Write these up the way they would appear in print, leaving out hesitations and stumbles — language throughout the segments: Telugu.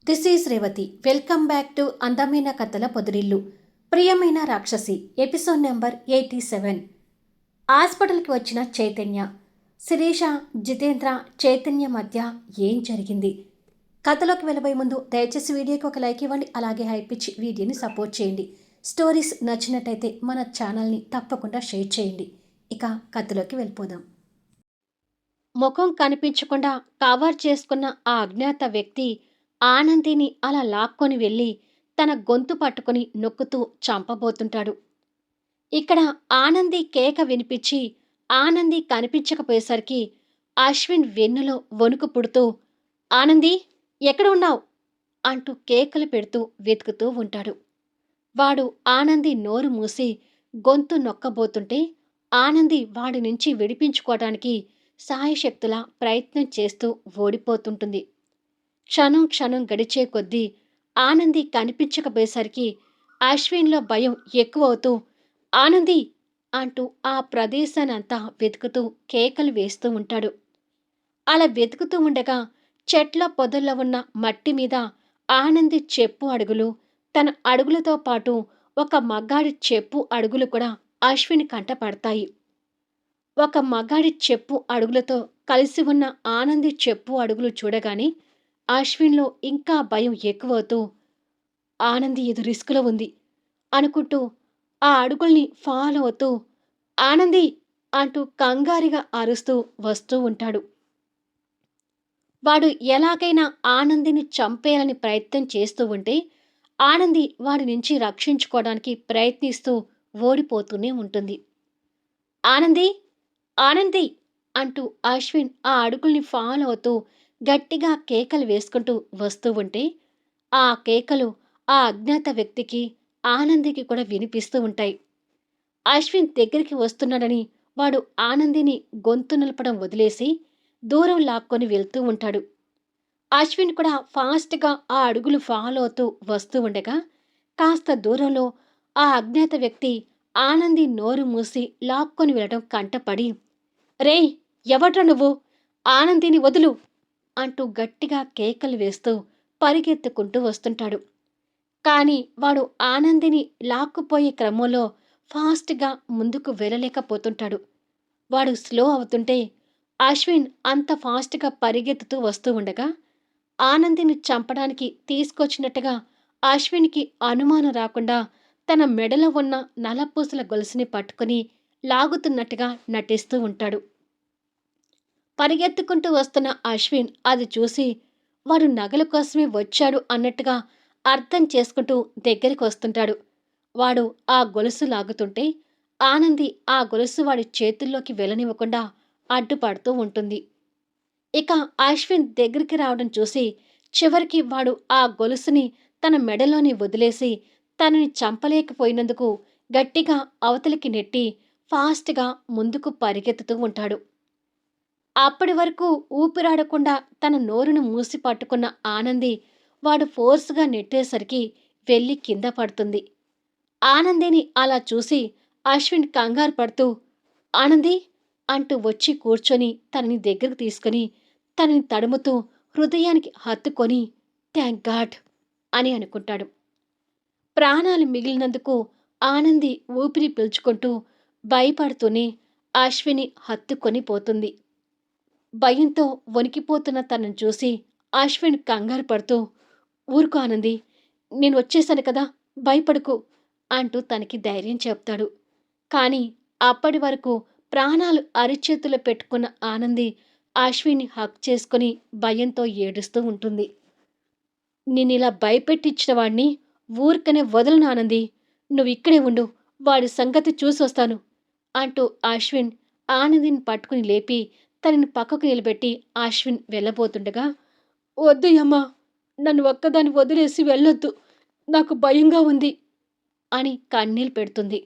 This is Revathi. Welcome back to అందమైన కథల పొదిరిల్లు. ప్రియమైన రాక్షసి ఎపిసోడ్ నెంబర్ 87. హాస్పిటల్కి వచ్చిన చైతన్య. శిరీష, జితేంద్ర, చైతన్య మధ్య ఏం జరిగింది? కథలోకి వెళ్ళబోయే ముందు దయచేసి వీడియోకి ఒక లైక్ ఇవ్వండి. అలాగే హైప్ ఇచ్చి వీడియోని సపోర్ట్ చేయండి. స్టోరీస్ నచ్చినట్టయితే మన ఛానల్ని తప్పకుండా షేర్ చేయండి. ఇక కథలోకి వెళ్ళిపోదాం. ముఖం కనిపించకుండా కవర్ చేసుకున్న ఆ అజ్ఞాత వ్యక్తి ఆనందిని అలా లాక్కొని వెళ్ళి తన గొంతు పట్టుకొని నొక్కుతూ చంపబోతుంటాడు. ఇక్కడ ఆనంది కేక వినిపించి ఆనంది కనిపించకపోయేసరికి అశ్విన్ వెన్నులో వణుకు పుడుతూ ఆనంది ఎక్కడ ఉన్నావు అంటూ కేకలు పెడుతూ వెతుకుతూ ఉంటాడు. వాడు ఆనంది నోరు మూసి గొంతు నొక్కబోతుంటే ఆనంది వాడి నుంచి విడిపించుకోవడానికి సాయశక్తులా ప్రయత్నం చేస్తూ ఓడిపోతుంటుంది. క్షణం క్షణం గడిచే కొద్దీ ఆనంది కనిపించకపోయేసరికి అశ్విన్లో భయం ఎక్కువవుతూ ఆనంది అంటూ ఆ ప్రదేశానంతా వెతుకుతూ కేకలు వేస్తూ ఉంటాడు. అలా వెతుకుతూ ఉండగా చెట్ల పొదల్లో ఉన్న మట్టి మీద ఆనంది చెప్పు అడుగులు, తన అడుగులతో పాటు ఒక మగాడి చెప్పు అడుగులు కూడా అశ్విన్ కంట పడతాయి. ఒక మగాడి చెప్పు అడుగులతో కలిసి ఉన్న ఆనంది చెప్పు అడుగులు చూడగానే అశ్విన్లో ఇంకా భయం ఎక్కువవుతూ ఆనంది ఏదో రిస్క్లో ఉంది అనుకుంటూ ఆ అడుగుల్ని ఫాలో అవుతూ ఆనంది అంటూ కంగారుగా అరుస్తూ వస్తూ ఉంటాడు. వాడు ఎలాగైనా ఆనందిని చంపేయాలని ప్రయత్నం చేస్తూ ఉంటే ఆనంది వాడి నుంచి రక్షించుకోవడానికి ప్రయత్నిస్తూ ఓడిపోతూనే ఉంటుంది. ఆనంది ఆనంది అంటూ అశ్విన్ ఆ అడుగుల్ని ఫాలో అవుతూ గట్టిగా కేకలు వేసుకుంటూ వస్తూ ఉంటే ఆ కేకలు ఆ అజ్ఞాత వ్యక్తికి ఆనందికి కూడా వినిపిస్తూ ఉంటాయి. అశ్విన్ దగ్గరికి వస్తున్నాడని వాడు ఆనందిని గొంతు నిలపడం వదిలేసి దూరం లాక్కొని వెళ్తూ ఉంటాడు. అశ్విన్ కూడా ఫాస్ట్గా ఆ అడుగులు ఫాలో అవుతూ వస్తూ ఉండగా కాస్త దూరంలో ఆ అజ్ఞాత వ్యక్తి ఆనంది నోరు మూసి లాక్కొని వెళ్ళడం కంటపడి రేయ్ ఎవడ్రా నువ్వు, ఆనందిని వదులు అంటూ గట్టిగా కేకలు వేస్తూ పరిగెత్తుకుంటూ వస్తుంటాడు. కానీ వాడు ఆనందిని లాక్కుపోయే క్రమంలో ఫాస్ట్గా ముందుకు వెళ్ళలేకపోతుంటాడు. వాడు స్లో అవుతుంటే అశ్విన్ అంత ఫాస్ట్గా పరిగెత్తుతూ వస్తూ ఉండగా ఆనందిని చంపడానికి తీసుకొచ్చినట్టుగా అశ్విన్కి అనుమానం రాకుండా తన మెడలో ఉన్న నల్లపూసల గొలుసుని పట్టుకుని లాగుతున్నట్టుగా నటిస్తూ ఉంటాడు. పరిగెత్తుకుంటూ వస్తున్న అశ్విన్ అది చూసి వాడు నగల కోసమే వచ్చాడు అన్నట్టుగా అర్థం చేసుకుంటూ దగ్గరికి వస్తుంటాడు. వాడు ఆ గొలుసు లాగుతుంటే ఆనంది ఆ గొలుసు వాడి చేతుల్లోకి వెళ్ళనివ్వకుండా అడ్డుపడుతూ ఉంటుంది. ఇక అశ్విన్ దగ్గరికి రావడం చూసి చివరికి వాడు ఆ గొలుసుని తన మెడలోని వదిలేసి తనని చంపలేకపోయినందుకు గట్టిగా అవతలికి నెట్టి ఫాస్ట్గా ముందుకు పరిగెత్తుతూ ఉంటాడు. అప్పటి వరకు ఊపిరాడకుండా తన నోరును మూసి పట్టుకున్న ఆనంది వాడు ఫోర్స్గా నెట్టేసరికి వెళ్ళి కింద పడుతుంది. ఆనందిని అలా చూసి అశ్విన్ కంగారు పడుతూ ఆనంది అంటూ వచ్చి కూర్చొని తనని దగ్గరకు తీసుకుని తనని తడుముతూ హృదయానికి హత్తుకొని థ్యాంక్ గాడ్ అని అనుకుంటాడు. ప్రాణాలు మిగిలినందుకు ఆనంది ఊపిరి పీల్చుకుంటూ భయపడుతూనే అశ్విని హత్తుకొని పోతుంది. భయంతో వణికిపోతున్న తనను చూసి అశ్విన్ కంగారు పడుతూ ఊరుకో ఆనంది, నేను వచ్చేశాను కదా, భయపడుకు అంటూ తనకి ధైర్యం చెప్తాడు. కానీ అప్పటి వరకు ప్రాణాలు అరిచేతులో పెట్టుకున్న ఆనంది అశ్విన్ని హక్ చేసుకుని భయంతో ఏడుస్తూ ఉంటుంది. నేనిలా భయపెట్టించిన వాడిని ఊరికనే వదలను ఆనంది, నువ్వు ఇక్కడే ఉండు, వాడి సంగతి చూసొస్తాను అంటూ అశ్విన్ ఆనందిని పట్టుకుని లేపి తనని పక్కకు నిలబెట్టి అశ్విన్ వెళ్ళబోతుండగా వద్దు అమ్మా, నన్ను ఒక్కదాన్ని వదిలేసి వెళ్ళొద్దు, నాకు భయంగా ఉంది అని కన్నీళ్ళు పెడుతుంది.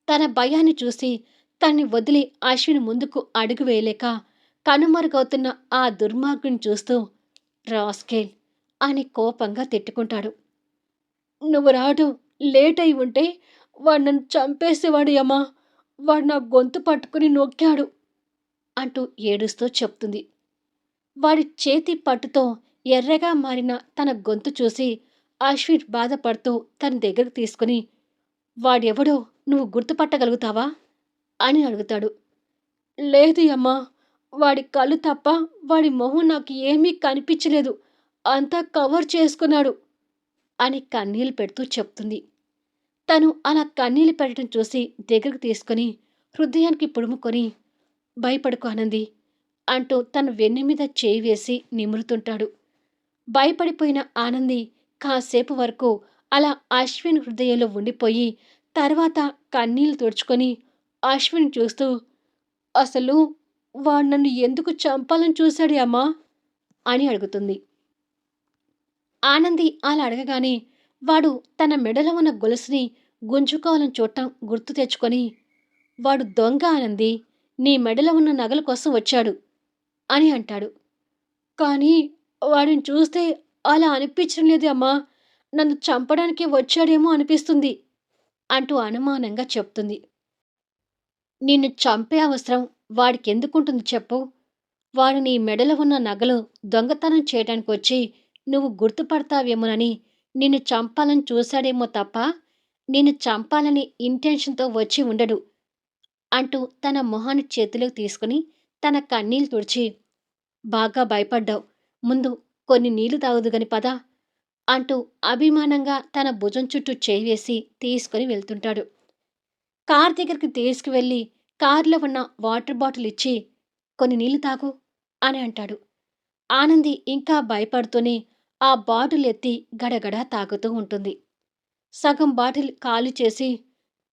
తన భయాన్ని చూసి తన్ని వదిలి అశ్విన్ ముందుకు అడుగు వేయలేక కనుమరుగవుతున్న ఆ దుర్మార్గుని చూస్తూ రాస్కేల్ అని కోపంగా తిట్టుకుంటాడు. నువ్వు రావడం లేట్ అయి ఉంటే వాడు నన్ను చంపేసేవాడు అమ్మా, వాడు నా గొంతు పట్టుకుని నొక్కాడు అంటూ ఏడుస్తూ చెప్తుంది. వాడి చేతి పట్టుతో ఎర్రగా మారిన తన గొంతు చూసి అశ్విన్ బాధపడుతూ తన దగ్గరకు తీసుకుని, వాడెవడో నువ్వు గుర్తుపట్టగలుగుతావా అని అడుగుతాడు. లేదు అమ్మా, వాడి కళ్ళు తప్ప వాడి మొహం నాకు ఏమీ కనిపించలేదు, అంతా కవర్ చేసుకున్నాడు అని కన్నీళ్లు పెడుతూ చెప్తుంది. తను అలా కన్నీళ్లు పెట్టడం చూసి దగ్గరకు తీసుకుని హృదయానికి పుడుముకొని, భయపడుకో ఆనంది అంటూ తన వెన్ను మీద చేయి వేసి నిమురుతుంటాడు. భయపడిపోయిన ఆనంది కాసేపు వరకు అలా అశ్విన్ హృదయంలో ఉండిపోయి తర్వాత కన్నీళ్లు తుడుచుకొని అశ్విన్ చూస్తూ, అసలు వాడు నన్ను ఎందుకు చంపాలని చూశాడే అమ్మా అని అడుగుతుంది. ఆనంది అలా అడగగానే వాడు తన మెడలో ఉన్న గొలుసుని గుంజుకోవాలని చూడటం గుర్తు తెచ్చుకొని, వాడు దొంగ ఆనంది, నీ మెడలో ఉన్న నగల కోసం వచ్చాడు అని అంటాడు. కానీ వాడిని చూస్తే అలా అనిపించడం లేదు అమ్మా, నన్ను చంపడానికి వచ్చాడేమో అనిపిస్తుంది అంటూ అనుమానంగా చెప్తుంది. నిన్ను చంపే అవసరం వాడికెందుకుంటుంది చెప్పు? వాడు నీ మెడలో ఉన్న నగలు దొంగతనం చేయడానికి వచ్చి నువ్వు గుర్తుపడతావేమోనని నిన్ను చంపాలని చూశాడేమో తప్ప నిన్ను చంపాలని ఇంటెన్షన్‌తో వచ్చి ఉండడు అంటూ తన మొహాన్ని చేతిలోకి తీసుకుని తన కన్నీళ్లు తుడిచి, బాగా భయపడ్డావు. ముందు కొన్ని నీళ్లు తాగుదుగాని పద అంటూ అభిమానంగా తన భుజం చుట్టూ చేయి వేసి తీసుకుని వెళ్తుంటాడు. కార్ దగ్గరికి తీసుకువెళ్ళి కార్‌లో ఉన్న వాటర్ బాటిల్ ఇచ్చి, కొన్ని నీళ్లు తాగు అని అంటాడు. ఆనంది ఇంకా భయపడుతూనే ఆ బాటిల్ ఎత్తి గడగడా తాగుతూ ఉంటుంది. సగం బాటిల్ ఖాళీ చేసి,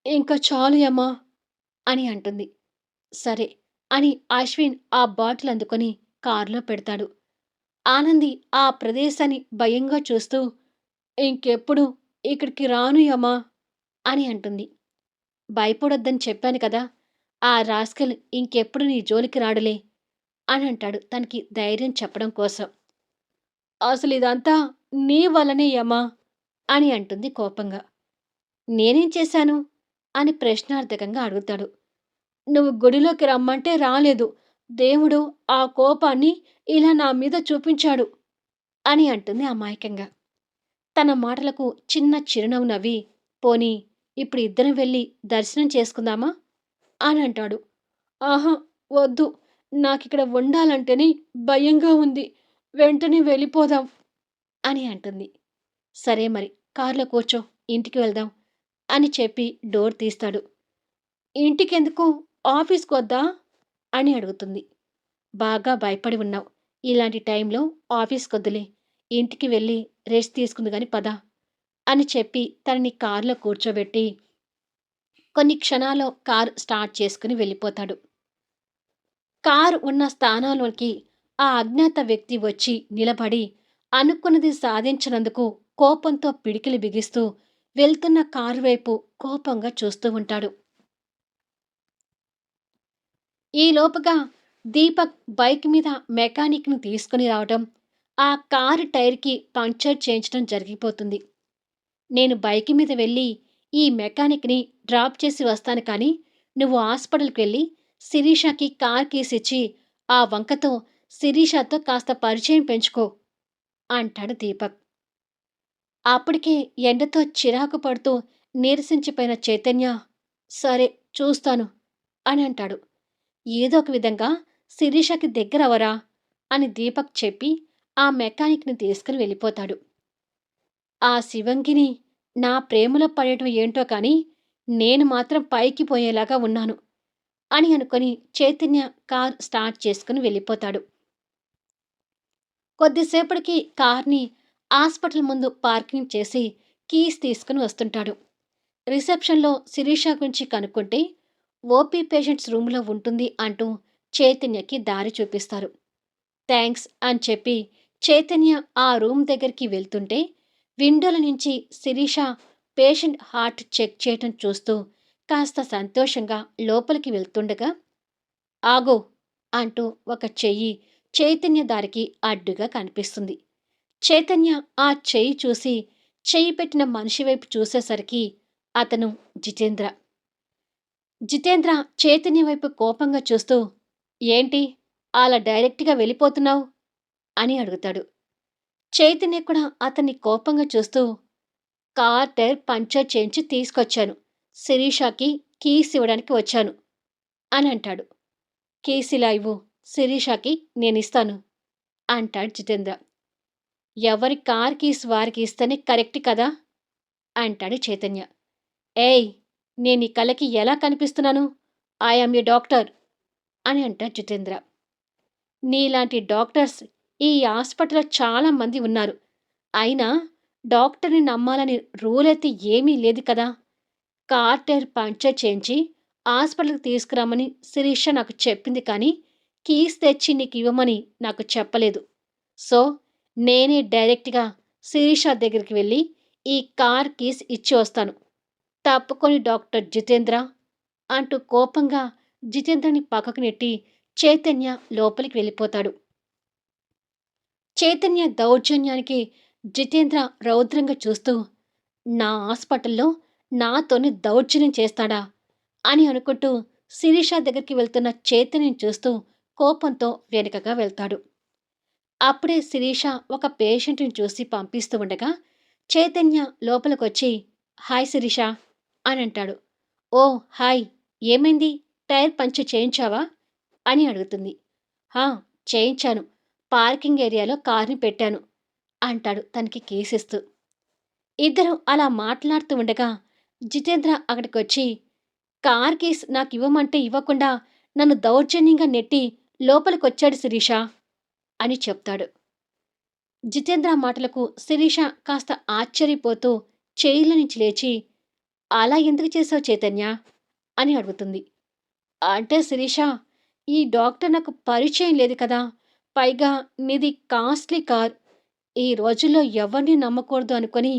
ఇంక చాలు యమ్మా అని అంటుంది. సరే అని అశ్విన్ ఆ బాటిల్ అందుకొని కారులో పెడతాడు. ఆనంది ఆ ప్రదేశాన్ని భయంగా చూస్తూ, ఇంకెప్పుడు ఇక్కడికి రాను యమ్మా అని అంటుంది. భయపడొద్దని చెప్పాను కదా! ఆ రాస్కెల్ ఇంకెప్పుడు నీ జోలికి రాడులే అని అంటాడు తనకి ధైర్యం చెప్పడం కోసం. అసలిదంతా నీ వల్లనే యమ్మా అని అంటుంది కోపంగా. నేనేం చేశాను అని ప్రశ్నార్థకంగా అడుగుతాడు. నువ్వు గుడిలోకి రమ్మంటే రాలేదు. దేవుడు ఆ కోపాన్ని ఇలా నా మీద చూపించాడు అని అంటుంది అమాయకంగా. తన మాటలకు చిన్న చిరునవ్వు నవ్వి, పోనీ ఇప్పుడు ఇద్దరం వెళ్ళి దర్శనం చేసుకుందామా అని అంటాడు. ఆహా, వద్దు, నాకిక్కడ ఉండాలంటేనే భయంగా ఉంది, వెంటనే వెళ్ళిపోదాం అని అంటుంది. సరే మరి, కారులో కూర్చో, ఇంటికి వెళ్దాం అని చెప్పి డోర్ తీస్తాడు. ఇంటికెందుకు, ఆఫీస్‌కొద్దా అని అడుగుతుంది. బాగా భయపడి ఉన్నావు, ఇలాంటి టైంలో ఆఫీస్‌కొద్దులే, ఇంటికి వెళ్ళి రెస్ట్ తీసుకుందు గాని పద అని చెప్పి తనని కారులో కూర్చోబెట్టి కొన్ని క్షణాల్లో కారు స్టార్ట్ చేసుకుని వెళ్ళిపోతాడు. కారు ఉన్న స్థానంలోకి ఆ అజ్ఞాత వ్యక్తి వచ్చి నిలబడి అనుకున్నది సాధించినందుకు కోపంతో పిడికిలి బిగిస్తూ వెళ్తున్న కారు వైపు కోపంగా చూస్తూ ఉంటాడు. ఈలోపుగా దీపక్ బైక్ మీద మెకానిక్‌ని తీసుకుని రావడం, ఆ కారు టైర్‌కి పంక్చర్ చేయించడం జరిగిపోతుంది. నేను బైక్ మీద వెళ్ళి ఈ మెకానిక్‌ని డ్రాప్ చేసి వస్తాను కానీ, నువ్వు హాస్పిటల్‌కి వెళ్ళి శిరీషకి కార్ కీస్ ఇచ్చి, ఆ వంకతో శిరీషతో కాస్త పరిచయం పెంచుకో అంటాడు దీపక్. అప్పటికే ఎండతో చిరాకు పడుతూ నీరసించిపోయిన చైతన్య, సరే చూస్తాను అని అంటాడు. ఏదో ఒక విధంగా శిరీషకి దగ్గరవరా అని దీపక్ చెప్పి ఆ మెకానిక్‌ని తీసుకుని వెళ్ళిపోతాడు. ఆ శివంగిని నా ప్రేమలో పడటం ఏంటో కానీ నేను మాత్రం పైకి పోయేలాగా ఉన్నాను అని అనుకొని చైతన్య కార్ స్టార్ట్ చేసుకుని వెళ్ళిపోతాడు. కొద్దిసేపటికి కార్‌ని హాస్పిటల్ ముందు పార్కింగ్ చేసి కీస్ తీసుకుని వస్తుంటాడు. రిసెప్షన్‌లో శిరీష గురించి కనుక్కుంటే ఓపీ పేషెంట్స్ రూమ్‌లో ఉంటుంది అంటూ చైతన్యకి దారి చూపిస్తారు. థాంక్స్ అని చెప్పి చైతన్య ఆ రూమ్ దగ్గరికి వెళ్తుంటే విండోల నుంచి శిరీష పేషెంట్ హార్ట్ చెక్ చేయటం చూస్తూ కాస్త సంతోషంగా లోపలికి వెళ్తుండగా, ఆగు అంటూ ఒక చెయ్యి చైతన్య దారికి అడ్డుగా కనిపిస్తుంది. చైతన్య ఆ చెయ్యి చూసి చెయ్యి పెట్టిన మనిషి వైపు చూసేసరికి అతను జితేంద్ర. జితేంద్ర చైతన్య వైపు కోపంగా చూస్తూ, ఏంటి అలా డైరెక్ట్‌గా వెళ్ళిపోతున్నావు అని అడుగుతాడు. చైతన్య కూడా అతన్ని కోపంగా చూస్తూ, కార్ టైర్ పంక్చర్ చేయించి తీసుకొచ్చాను. శిరీషకి కీస్ ఇవ్వడానికి వచ్చాను అని అంటాడు. కీస్ ఇలా ఇవ్వు. శిరీషకి నేనిస్తాను అంటాడు జితేంద్ర. ఎవరి కార్ కీస్ వారికి ఇస్తేనే కరెక్ట్ కదా అంటాడు చైతన్య. ఏయ్, నేను ఈ కళ్ళకి ఎలా కనిపిస్తున్నాను? ఐ యామ్ ఏ డాక్టర్ అని అంటాడు జితేంద్ర. నీలాంటి డాక్టర్స్ ఈ హాస్పిటల్లో చాలా మంది ఉన్నారు. అయినా డాక్టర్ని నమ్మాలని రూల్ అయితే ఏమీ లేదు కదా. కార్ టైర్ పంక్చర్ చేయించి హాస్పిటల్కి తీసుకురామని శిరీష నాకు చెప్పింది, కానీ కీస్ తెచ్చి నీకు ఇవ్వమని నాకు చెప్పలేదు. సో నేనే డైరెక్ట్గా శిరీష దగ్గరికి వెళ్ళి ఈ కార్ కీస్ ఇచ్చి వస్తాను. తప్పుకొని డాక్టర్ జితేంద్ర అంటూ కోపంగా జితేంద్రని పక్కకు నెట్టి చైతన్య లోపలికి వెళ్ళిపోతాడు. చైతన్య దౌర్జన్యానికి జితేంద్ర రౌద్రంగా చూస్తూ, నా హాస్పిటల్లో నాతోని దౌర్జన్యం చేస్తాడా అని అనుకుంటూ శిరీష దగ్గరికి వెళ్తున్న చైతన్యం చూస్తూ కోపంతో వెనుకగా వెళ్తాడు. అప్పుడే శిరీష ఒక పేషెంట్ని చూసి పంపిస్తూ ఉండగా చైతన్య లోపలికొచ్చి, హాయ్ శిరీష అని అంటాడు. ఓ హాయ్, ఏమైంది? టైర్ పంచర్ చేయించావా అని అడుగుతుంది. హా, చేయించాను. పార్కింగ్ ఏరియాలో కార్ని పెట్టాను అంటాడు తనకి కేసిస్తూ. ఇద్దరు అలా మాట్లాడుతూ ఉండగా జితేంద్ర అక్కడికొచ్చి, కార్ కీస్ నాకివ్వమంటే ఇవ్వకుండా నన్ను దౌర్జన్యంగా నెట్టి లోపలికొచ్చాడు శిరీష అని చెప్తాడు. జితేంద్ర మాటలకు శిరీష కాస్త ఆశ్చర్యపోతూ చైర్ల నుంచి లేచి, అలా ఎందుకు చేసావు చైతన్య అని అడుగుతుంది. అంటే శిరీష, ఈ డాక్టర్ నాకు పరిచయం లేదు కదా. పైగా నీది కాస్ట్లీ కార్. ఈ రోజుల్లో ఎవరిని నమ్మకూడదు అనుకొని,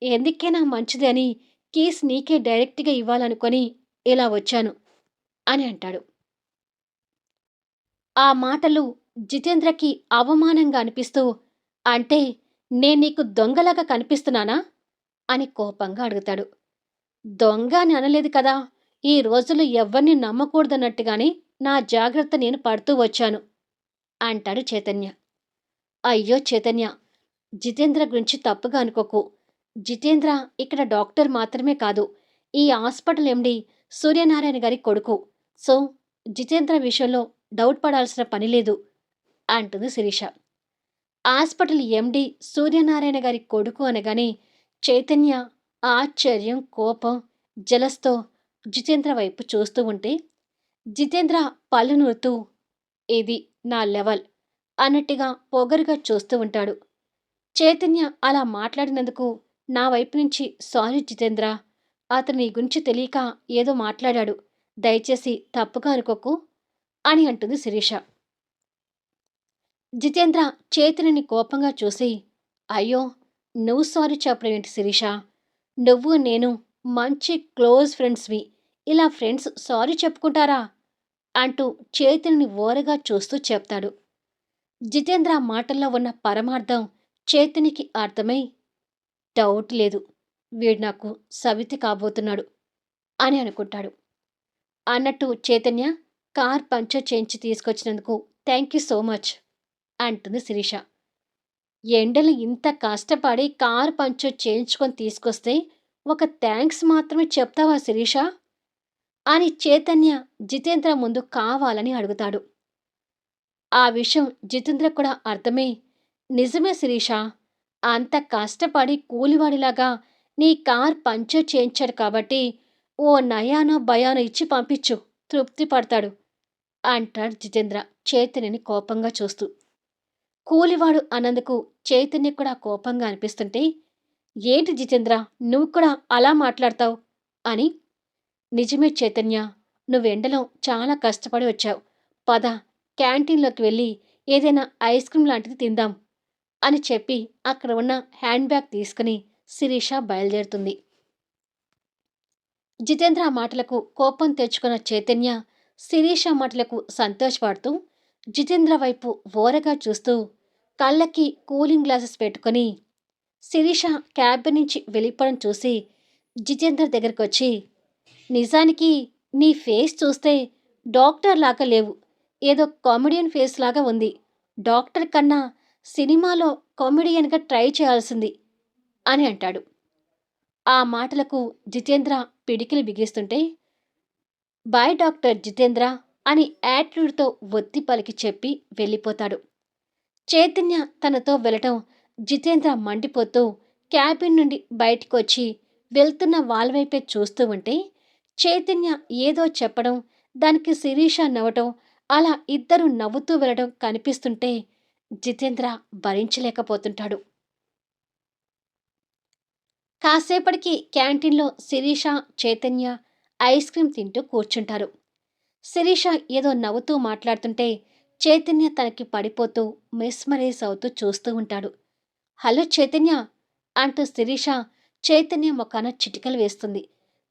ఎందుకైనా మంచిది అని కీస్ నీకే డైరెక్ట్గా ఇవ్వాలనుకొని ఇలా వచ్చాను అని అంటాడు. ఆ మాటలు జితేంద్రకి అవమానంగా అనిపిస్తూ, అంటే నేను నీకు దొంగలాగా కనిపిస్తున్నానా అని కోపంగా అడుగుతాడు. దొంగ అని అనలేదు కదా. ఈ రోజుల్లో ఎవ్వరిని నమ్మకూడదన్నట్టుగానే నా జాగ్రత్త నేను పడుతూ వచ్చాను అంటాడు చైతన్య. అయ్యో చైతన్య, జితేంద్ర గురించి తప్పుగా అనుకోకు. జితేంద్ర ఇక్కడ డాక్టర్ మాత్రమే కాదు, ఈ హాస్పిటల్ ఎండి సూర్యనారాయణ గారి కొడుకు. సో జితేంద్ర విషయంలో డౌట్ పడాల్సిన పని లేదు అంటుంది శిరీష. హాస్పిటల్ ఎండి సూర్యనారాయణ గారి కొడుకు అనగానే చైతన్య ఆశ్చర్యం, కోపం, జలస్తో జితేంద్ర వైపు చూస్తూ ఉంటే జితేంద్ర పళ్ళు నూరుతూ, ఇది నా లెవెల్ అన్నట్టుగా పొగరుగా చూస్తూ ఉంటాడు. చైతన్య అలా మాట్లాడినందుకు నా వైపు నుంచి సారీ జితేంద్ర. అతను నీ గురించి తెలియక ఏదో మాట్లాడాడు. దయచేసి తప్పుగా అనుకోకు అని అంటుంది శిరీష. జితేంద్ర చైతన్యని కోపంగా చూసి, అయ్యో, నువ్వు సారీ చెప్పడం ఏంటి శిరీష? నువ్వు నేను మంచి క్లోజ్ ఫ్రెండ్స్వి. ఇలా ఫ్రెండ్స్ సారీ చెప్పుకుంటారా అంటూ చైతన్యని ఓరగా చూస్తూ చెప్తాడు. జితేంద్ర మాటల్లో ఉన్న పరమార్థం చైతన్యకి అర్థమై, డౌట్ లేదు, వీడు నాకు సవితి కాబోతున్నాడు అని అనుకుంటాడు. అన్నట్టు చైతన్య, కార్ పంచర్ చేయించి తీసుకొచ్చినందుకు థ్యాంక్ యూ సో మచ్ అంటుంది శిరీష. ఎండలు ఇంత కష్టపడి కార్ పంచర్ చేయించుకొని తీసుకొస్తే ఒక థ్యాంక్స్ మాత్రమే చెప్తావా శిరీష అని చైతన్య జితేంద్ర ముందు కావాలని అడుగుతాడు. ఆ విషయం జితేంద్ర కూడా అర్థమై, నిజమే శిరీష, అంత కష్టపడి కూలివాడిలాగా నీ కార్ పంచర్ చేయించాడు కాబట్టి ఓ నయానో భయానో ఇచ్చి పంపించు, తృప్తి పడతాడు అంటాడు జితేంద్ర చైతన్యని కోపంగా చూస్తూ. కూలివాడు అన్నందుకు చైతన్య కూడా కోపంగా అనిపిస్తుంటే, ఏంటి జితేంద్ర, నువ్వు కూడా అలా మాట్లాడతావు అని. నిజమే చైతన్య, నువ్వెండలో చాలా కష్టపడి వచ్చావు. పద, క్యాంటీన్లోకి వెళ్ళి ఏదైనా ఐస్ క్రీమ్ లాంటిది తిందాం అని చెప్పి అక్కడ ఉన్న హ్యాండ్ బ్యాగ్ తీసుకుని శిరీష బయలుదేరుతుంది. జితేంద్ర మాటలకు కోపం తెచ్చుకున్న చైతన్య శిరీష మాటలకు సంతోషపడుతూ జితేంద్ర వైపు ఓరగా చూస్తూ కళ్ళకి కూలింగ్ గ్లాసెస్ పెట్టుకుని శిరీష క్యాబిన్ నుంచి వెళ్ళిపోవడం చూసి జితేంద్ర దగ్గరకు వచ్చి, నిజానికి నీ ఫేస్ చూస్తే డాక్టర్ లాగా లేవు, ఏదో కామెడియన్ ఫేస్ లాగా ఉంది. డాక్టర్ కన్నా సినిమాలో కామెడియన్‌గా ట్రై చేయాల్సింది అని అంటాడు. ఆ మాటలకు జితేంద్ర పిడికిలి బిగిస్తుంటే, బాయ్ డాక్టర్ జితేంద్ర అని యాటిట్యూడ్‌తో ఒత్తి పలికి చెప్పి వెళ్ళిపోతాడు. చైతన్య తనతో వెళ్ళటం జితేంద్ర మండిపోతూ క్యాబిన్ నుండి బయటికొచ్చి వెళ్తున్న వాళ్ళ వైపే చూస్తూ ఉంటే, చైతన్య ఏదో చెప్పడం, దానికి శిరీష నవ్వటం, అలా ఇద్దరు నవ్వుతూ వెళ్ళడం కనిపిస్తుంటే జితేంద్ర భరించలేకపోతుంటాడు. కాసేపటికి క్యాంటీన్‌లో శిరీష, చైతన్య ఐస్ క్రీమ్ తింటూ కూర్చుంటారు. శిరీష ఏదో నవ్వుతూ మాట్లాడుతుంటే చైతన్య తనకి పడిపోతూ మెస్మరైజ్ అవుతూ చూస్తూ ఉంటాడు. హలో చైతన్య అంటూ శిరీష చైతన్య మొఖాన చిటికలు వేస్తుంది.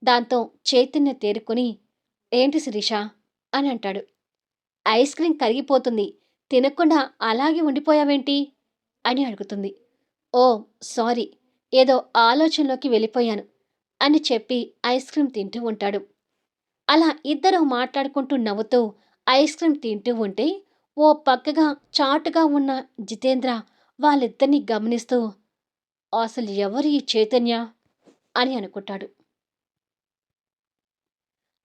దాంతో చైతన్య తేరుకొని ఏంటి శిరీష అని అంటాడు. ఐస్ క్రీం కరిగిపోతుంది. తినకుండా అలాగే ఉండిపోయావేంటి అని అడుగుతుంది. ఓ సారీ, ఏదో ఆలోచనలోకి వెళ్ళిపోయాను అని చెప్పి ఐస్ క్రీం తింటూ ఉంటాడు. అలా ఇద్దరూ మాట్లాడుకుంటూ నవ్వుతూ ఐస్ క్రీం తింటూ ఉంటే ఓ పక్కగా చాటుగా ఉన్న జితేంద్ర వాళ్ళిద్దరినీ గమనిస్తూ అసలు ఎవరు ఈ చైతన్య అని అనుకుంటాడు.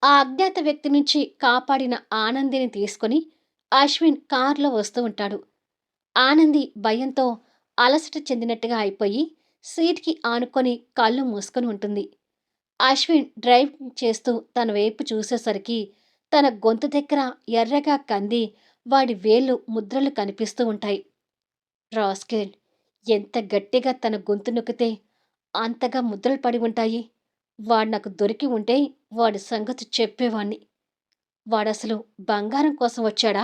ఆ అజ్ఞాత వ్యక్తి నుంచి కాపాడిన ఆనందిని తీసుకుని అశ్విన్ కారులో వస్తూ ఉంటాడు. ఆనంది భయంతో అలసట చెందినట్టుగా అయిపోయి సీట్కి ఆనుకొని కళ్ళు మూసుకొని ఉంటుంది. అశ్విన్ డ్రైవింగ్ చేస్తూ తన వైపు చూసేసరికి తన గొంతు దగ్గర ఎర్రగా కంది వాడి వేళ్ళు ముద్రలు కనిపిస్తూ ఉంటాయి. రాస్కెల్! ఎంత గట్టిగా తన గొంతు నొక్కితే అంతగా ముద్రలు పడి ఉంటాయి. వాడు నాకు దొరికి ఉంటే వాడి సంగతి చెప్పేవాణ్ణి. వాడసలు బంగారం కోసం వచ్చాడా?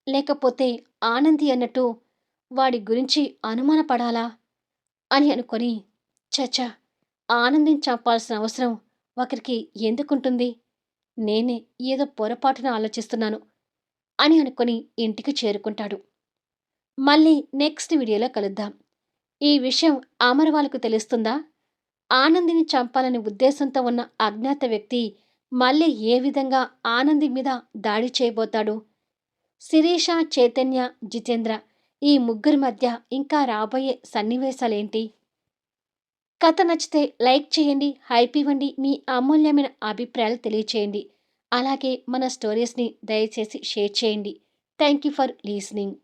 లేకపోతే ఆనంది అన్నట్టు వాడి గురించి అనుమానపడాలా? అని అనుకొని ఛ! ఆనందిని చంపాల్సిన అవసరం ఒకరికి ఎందుకుంటుంది? నేనే ఏదో పొరపాటున ఆలోచిస్తున్నాను అని అనుకొని ఇంటికి చేరుకుంటాడు. మళ్ళీ నెక్స్ట్ వీడియోలో కలుద్దాం. ఈ విషయం అమర్ వాళ్ళకు తెలుస్తుందా? ఆనందిని చంపాలనే ఉద్దేశంతో ఉన్న అజ్ఞాత వ్యక్తి మళ్ళీ ఏ విధంగా ఆనంది మీద దాడి చేయబోతాడు? శిరీష, చైతన్య, జితేంద్ర ఈ ముగ్గురి మధ్య ఇంకా రాబోయే సన్నివేశాలేంటి? కథ నచ్చితే లైక్ చేయండి, హైప్ ఇవ్వండి, మీ అమూల్యమైన అభిప్రాయాలు తెలియచేయండి. అలాగే మన స్టోరీస్‌ని దయచేసి షేర్ చేయండి. Thank you for listening.